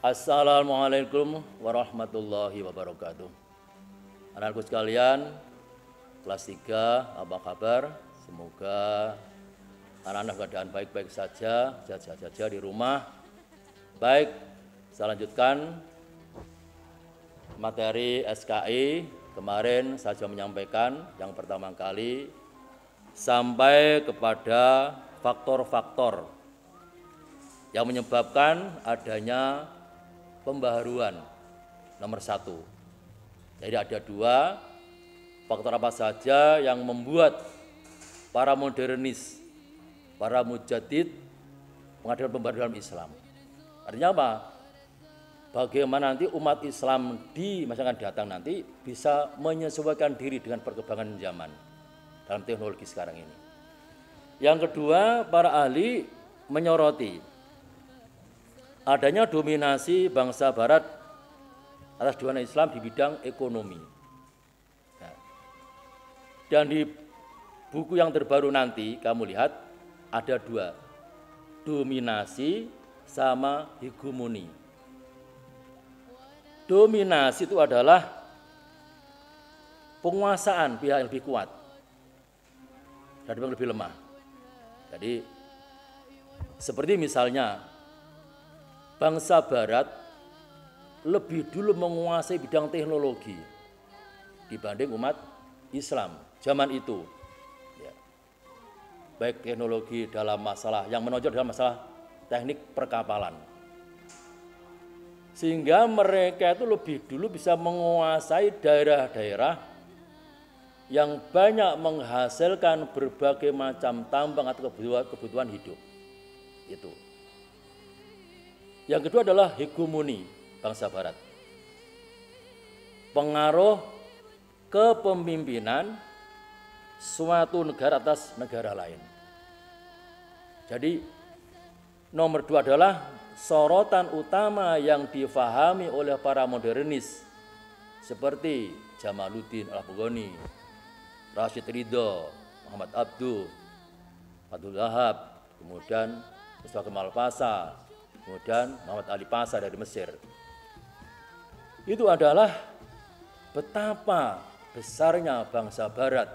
Assalamualaikum warahmatullahi wabarakatuh. Anak-anakku sekalian, kelas 3, apa kabar? Semoga anak-anak keadaan baik-baik saja, sehat-sehat saja di rumah. Baik, saya lanjutkan materi SKI. Kemarin saya sudah menyampaikan yang pertama kali sampai kepada faktor-faktor yang menyebabkan adanya pembaharuan nomor 1. Jadi ada 2 faktor apa saja yang membuat para modernis, para mujaddid mengadakan pembaharuan Islam. Artinya apa? Bagaimana nanti umat Islam di masa akan datang nanti bisa menyesuaikan diri dengan perkembangan zaman dalam teknologi sekarang ini. Yang kedua, para ahli menyoroti adanya dominasi bangsa Barat atas dominasi Islam di bidang ekonomi. Nah, dan di buku yang terbaru nanti kamu lihat ada 2, dominasi sama hegemoni. Dominasi itu adalah penguasaan pihak yang lebih kuat dan yang lebih lemah. Jadi seperti misalnya bangsa Barat lebih dulu menguasai bidang teknologi dibanding umat Islam zaman itu. Ya. Baik teknologi dalam masalah yang menonjol dalam masalah teknik perkapalan. Sehingga mereka itu lebih dulu bisa menguasai daerah-daerah yang banyak menghasilkan berbagai macam tambang atau kebutuhan hidup. Itu. Yang kedua adalah hegemoni bangsa Barat. Pengaruh kepemimpinan suatu negara atas negara lain. Jadi nomor 2 adalah sorotan utama yang difahami oleh para modernis seperti Jamaluddin Al-Afghani, Rashid Ridho, Muhammad Abduh, Abdul Wahab, kemudian Mustafa Kemal Pasha, kemudian Muhammad Ali Pasha dari Mesir. Itu adalah betapa besarnya bangsa Barat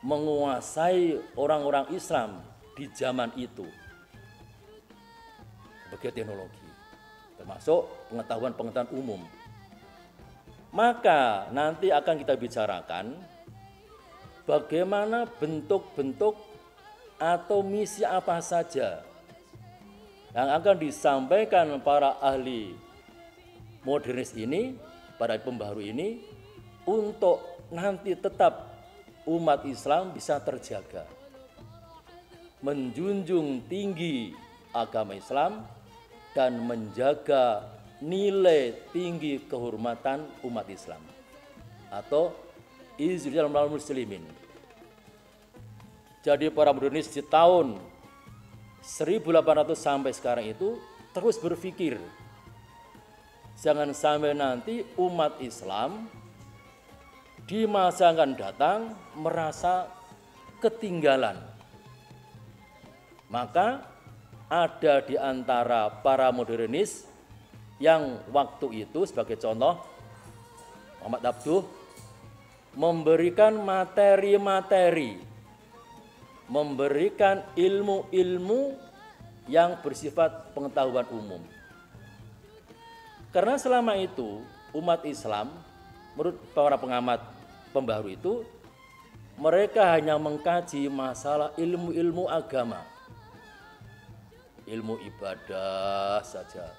menguasai orang-orang Islam di zaman itu sebagai teknologi, termasuk pengetahuan-pengetahuan umum. Maka nanti akan kita bicarakan bagaimana bentuk-bentuk atau misi apa saja yang akan disampaikan para ahli modernis ini, para pembaharu ini, untuk nanti tetap umat Islam bisa terjaga, menjunjung tinggi agama Islam dan menjaga nilai tinggi kehormatan umat Islam atau izul muslimin. Jadi para modernis di tahun 1800 sampai sekarang itu terus berpikir jangan sampai nanti umat Islam di masa akan datang merasa ketinggalan. Maka ada di antara para modernis yang waktu itu sebagai contoh Muhammad Abduh memberikan materi-materi, memberikan ilmu-ilmu yang bersifat pengetahuan umum. Karena selama itu umat Islam menurut para pengamat pembaharu itu mereka hanya mengkaji masalah ilmu-ilmu agama, ilmu ibadah saja,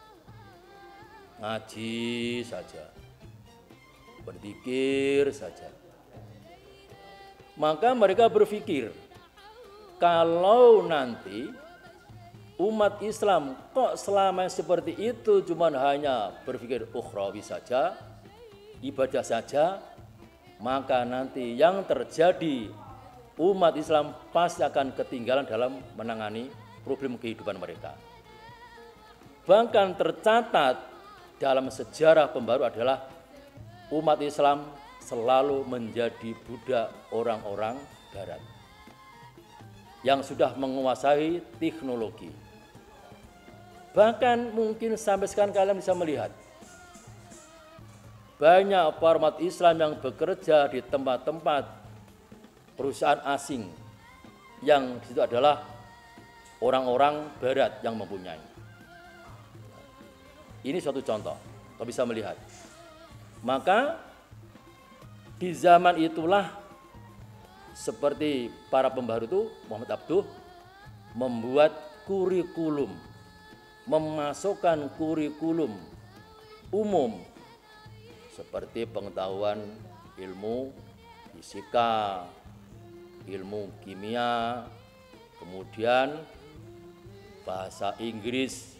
ngaji saja, berzikir saja. Maka mereka berpikir kalau nanti umat Islam kok selama seperti itu cuman hanya berpikir ukhrawi saja, ibadah saja, maka nanti yang terjadi umat Islam pasti akan ketinggalan dalam menangani problem kehidupan mereka. Bahkan tercatat dalam sejarah pembaharu adalah umat Islam selalu menjadi budak orang-orang Barat yang sudah menguasai teknologi. Bahkan mungkin sampai sekarang kalian bisa melihat banyak para umat Islam yang bekerja di tempat-tempat perusahaan asing yang di situ adalah orang-orang barat yang mempunyai. Ini suatu contoh, kita bisa melihat. Maka di zaman itulah seperti para pembaharu itu, Muhammad Abduh membuat kurikulum, memasukkan kurikulum umum seperti pengetahuan ilmu fisika, ilmu kimia, kemudian bahasa Inggris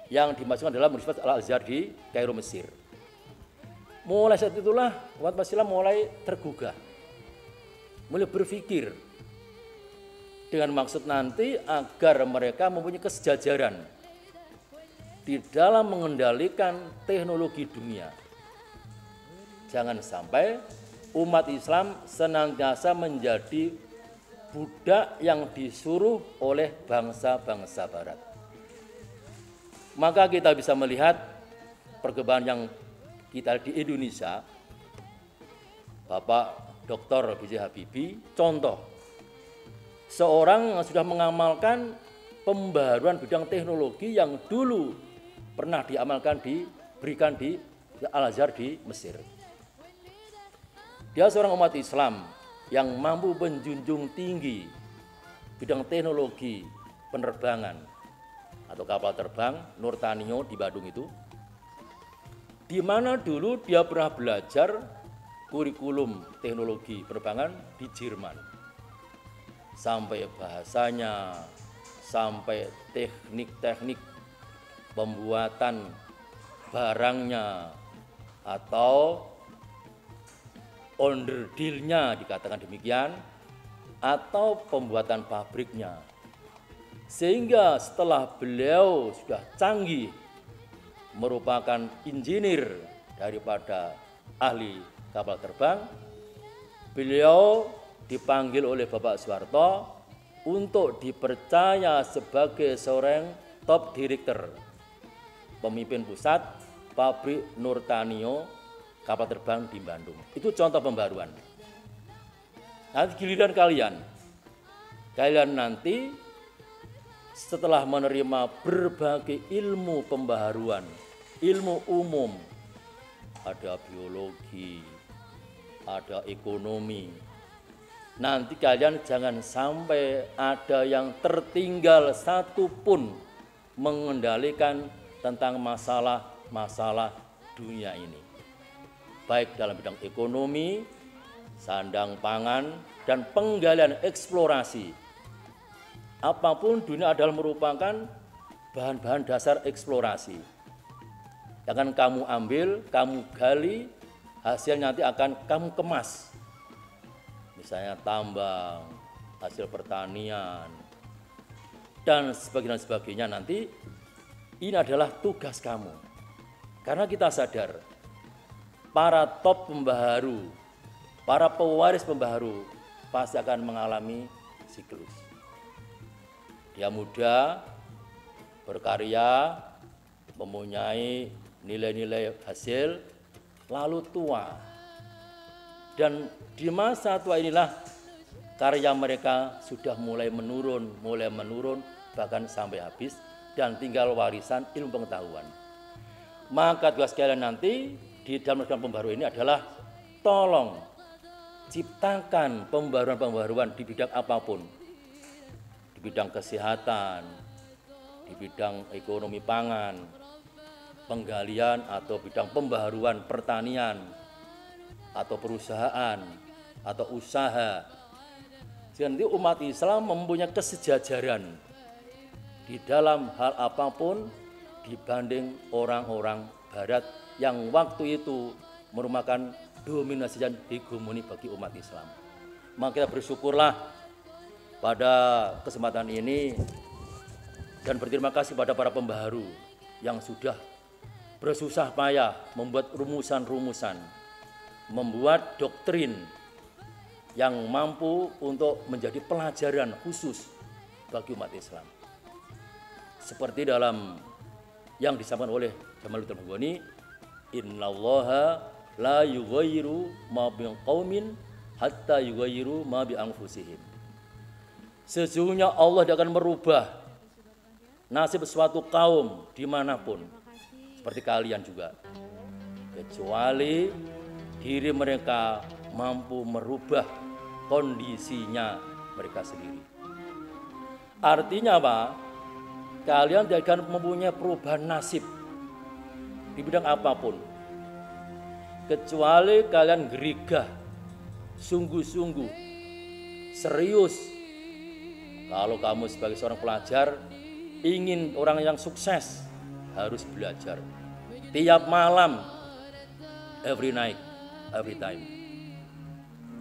yang dimasukkan dalam Universitas Al-Azhar di Kairo, Mesir. Mulai saat itulah umat Islam mulai tergugah, mulai berpikir dengan maksud nanti agar mereka mempunyai kesejajaran di dalam mengendalikan teknologi dunia. Jangan sampai umat Islam senantiasa menjadi budak yang disuruh oleh bangsa-bangsa barat. Maka kita bisa melihat perkembangan yang kita di Indonesia. Bapak Dr. B.J. Habibie contoh seorang yang sudah mengamalkan pembaharuan bidang teknologi yang dulu pernah diamalkan diberikan di Al-Azhar di Mesir. Dia seorang umat Islam yang mampu menjunjung tinggi bidang teknologi penerbangan atau kapal terbang Nurtanio di Bandung itu, di mana dulu dia pernah belajar kurikulum teknologi penerbangan di Jerman. Sampai bahasanya, sampai teknik-teknik pembuatan barangnya atau onderdilnya dikatakan demikian, atau pembuatan pabriknya. Sehingga setelah beliau sudah canggih, merupakan insinyur daripada ahli kapal terbang, beliau dipanggil oleh Bapak Soeharto untuk dipercaya sebagai seorang top director, pemimpin pusat pabrik Nurtanio kapal terbang di Bandung. Itu contoh pembaruan. Nanti giliran kalian nanti setelah menerima berbagai ilmu pembaharuan, ilmu umum, ada biologi, ada ekonomi. Nanti kalian jangan sampai ada yang tertinggal satupun mengendalikan tentang masalah-masalah dunia ini. Baik dalam bidang ekonomi, sandang pangan, dan penggalian eksplorasi. Apapun dunia adalah merupakan bahan-bahan dasar eksplorasi. Akan kamu ambil, kamu gali, hasil nanti akan kamu kemas. Misalnya tambang, hasil pertanian, dan sebagainya nanti ini adalah tugas kamu. Karena kita sadar, para top pembaharu, para pewaris pembaharu pasti akan mengalami siklus. Dia muda, berkarya, mempunyai nilai-nilai hasil, lalu tua. Dan di masa tua inilah karya mereka sudah mulai menurun, bahkan sampai habis, dan tinggal warisan ilmu pengetahuan. Maka tugas kalian nanti di dalam pembaharuan ini adalah tolong ciptakan pembaharuan-pembaharuan di bidang apapun. Di bidang kesehatan, di bidang ekonomi pangan, penggalian atau bidang pembaharuan pertanian, atau perusahaan, atau usaha. Sehingga nanti umat Islam mempunyai kesejajaran di dalam hal apapun dibanding orang-orang barat yang waktu itu merupakan dominasi dan hegemoni bagi umat Islam. Maka kita bersyukurlah pada kesempatan ini dan berterima kasih pada para pembaharu yang sudah bersusah payah membuat rumusan-rumusan, membuat doktrin yang mampu untuk menjadi pelajaran khusus bagi umat Islam. seperti dalam yang disampaikan oleh Jamaluddin Al-Afghani, innallaha la yughayyiru ma biqaumin hatta yughayyiru ma bi anfusihim. Sesungguhnya Allah tidak akan merubah nasib suatu kaum dimanapun, seperti kalian juga, kecuali diri mereka mampu merubah kondisinya mereka sendiri. Artinya apa? Kalian tidak akan mempunyai perubahan nasib di bidang apapun, kecuali kalian gerigah, sungguh-sungguh, serius. Kalau kamu sebagai seorang pelajar ingin orang yang sukses, harus belajar tiap malam, every night, every time.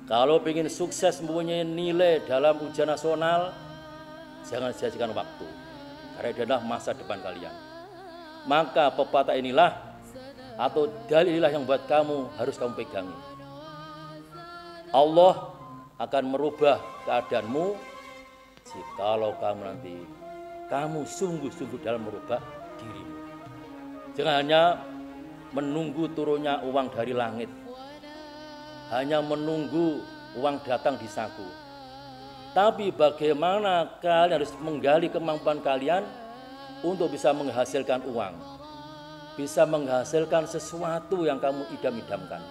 Kalau ingin sukses mempunyai nilai dalam ujian nasional, jangan sia-siakan waktu, karena itu adalah masa depan kalian. Maka pepatah inilah atau dalil inilah yang buat kamu harus kamu pegangi. Allah akan merubah keadaanmu jikalau kamu nanti kamu sungguh-sungguh dalam merubah dirimu. Jangan hanya menunggu turunnya uang dari langit, hanya menunggu uang datang di saku. Tapi bagaimana kalian harus menggali kemampuan kalian untuk bisa menghasilkan uang, bisa menghasilkan sesuatu yang kamu idam-idamkan.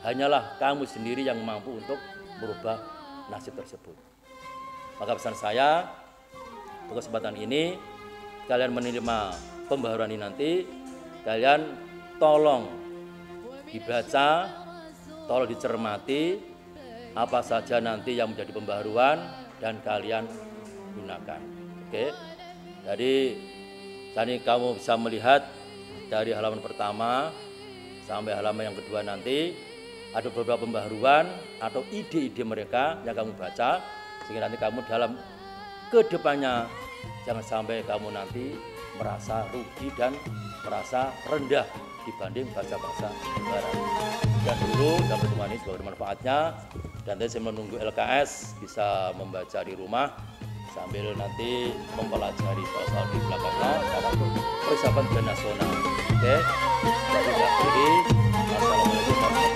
Hanyalah kamu sendiri yang mampu untuk merubah nasib tersebut. Maka pesan saya, untuk kesempatan ini, kalian menerima pembaharuan ini nanti, kalian tolong dibaca, tolong dicermati, apa saja nanti yang menjadi pembaharuan, dan kalian gunakan. Oke, jadi tadi kamu bisa melihat dari halaman pertama sampai halaman yang kedua nanti, ada beberapa pembaharuan atau ide-ide mereka yang kamu baca, sehingga nanti kamu dalam kedepannya jangan sampai kamu nanti merasa rugi dan merasa rendah dibanding bahasa-bahasa barat. Dan dulu dalam pertemuan ini sebagai manfaatnya, dan tadi saya menunggu LKS bisa membaca di rumah sambil nanti mempelajari soal-soal di belakangnya karena untuk persiapan ujian nasional. Oke, jadi Assalamualaikum warahmatullahi wabarakatuh.